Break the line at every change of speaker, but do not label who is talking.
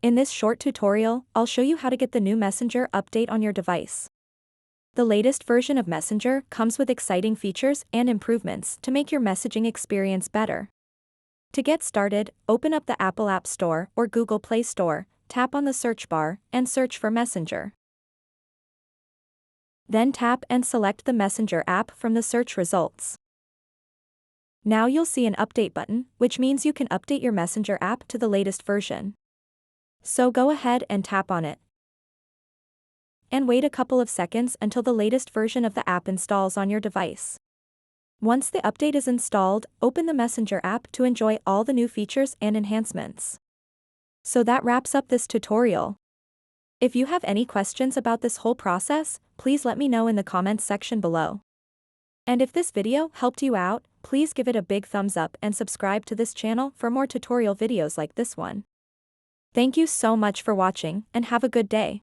In this short tutorial, I'll show you how to get the new Messenger update on your device. The latest version of Messenger comes with exciting features and improvements to make your messaging experience better. To get started, open up the Apple App Store or Google Play Store, tap on the search bar, and search for Messenger. Then tap and select the Messenger app from the search results. Now you'll see an update button, which means you can update your Messenger app to the latest version. So go ahead and tap on it. And wait a couple of seconds until the latest version of the app installs on your device. Once the update is installed, open the Messenger app to enjoy all the new features and enhancements. So that wraps up this tutorial. If you have any questions about this whole process, please let me know in the comments section below. And if this video helped you out, please give it a big thumbs up and subscribe to this channel for more tutorial videos like this one. Thank you so much for watching and have a good day.